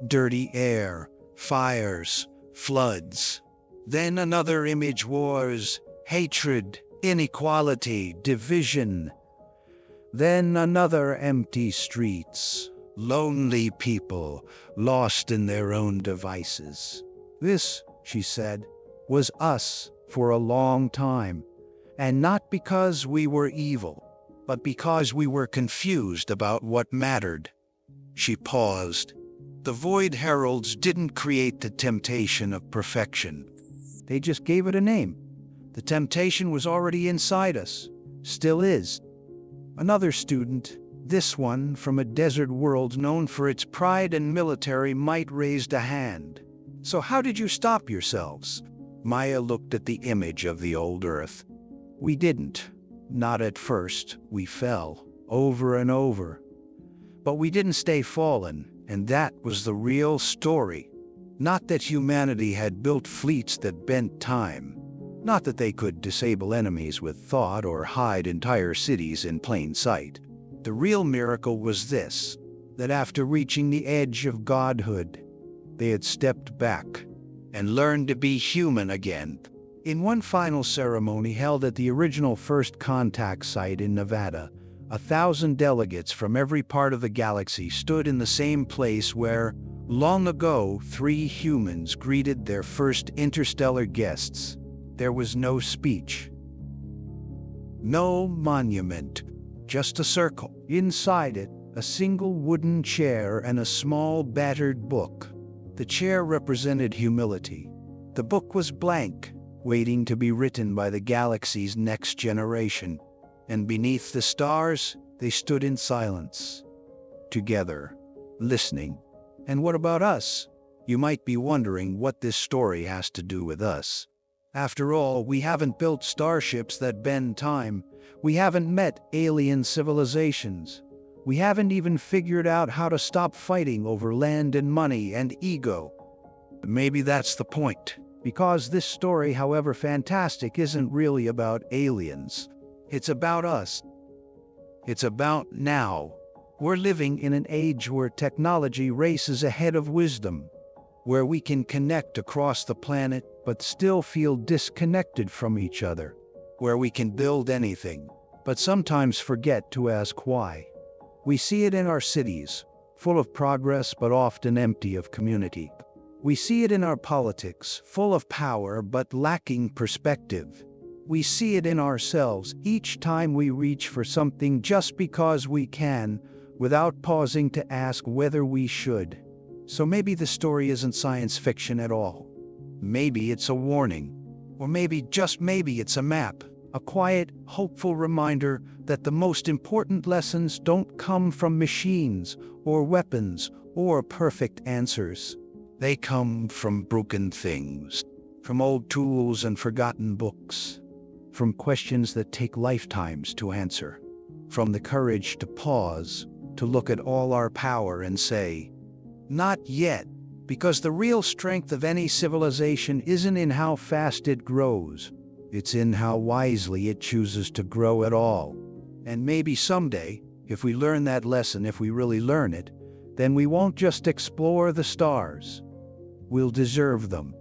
dirty air, fires, floods. Then another image: wars, hatred, inequality, division. Then another: empty streets, lonely people, lost in their own devices. "This," she said, "was us for a long time, and not because we were evil, but because we were confused about what mattered." She paused. "The Void Heralds didn't create the temptation of perfection. They just gave it a name. The temptation was already inside us, still is." Another student, this one from a desert world known for its pride and military might, raised a hand. "So how did you stop yourselves?" Maya looked at the image of the old Earth. "We didn't. Not at first. We fell, over and over. But we didn't stay fallen, and that was the real story. Not that humanity had built fleets that bent time. Not that they could disable enemies with thought or hide entire cities in plain sight. The real miracle was this: that after reaching the edge of godhood, they had stepped back and learned to be human again." In one final ceremony held at the original First Contact site in Nevada, 1,000 delegates from every part of the galaxy stood in the same place where, long ago, 3 humans greeted their first interstellar guests. There was no speech, no monument, just a circle. Inside it, a single wooden chair and a small battered book. The chair represented humility. The book was blank, waiting to be written by the galaxy's next generation. And beneath the stars, they stood in silence, together, listening. And what about us? You might be wondering what this story has to do with us. After all, we haven't built starships that bend time. We haven't met alien civilizations. We haven't even figured out how to stop fighting over land and money and ego. Maybe that's the point. Because this story, however fantastic, isn't really about aliens. It's about us. It's about now. We're living in an age where technology races ahead of wisdom, where we can connect across the planet but still feel disconnected from each other, where we can build anything, but sometimes forget to ask why. We see it in our cities, full of progress but often empty of community. We see it in our politics, full of power but lacking perspective. We see it in ourselves each time we reach for something just because we can, without pausing to ask whether we should. So maybe the story isn't science fiction at all. Maybe it's a warning. Or maybe, just maybe, it's a map. A quiet, hopeful reminder that the most important lessons don't come from machines or weapons or perfect answers. They come from broken things, from old tools and forgotten books, from questions that take lifetimes to answer, from the courage to pause, to look at all our power and say, "Not yet," because the real strength of any civilization isn't in how fast it grows. It's in how wisely it chooses to grow at all. And maybe someday, if we learn that lesson, if we really learn it, then we won't just explore the stars. We'll deserve them.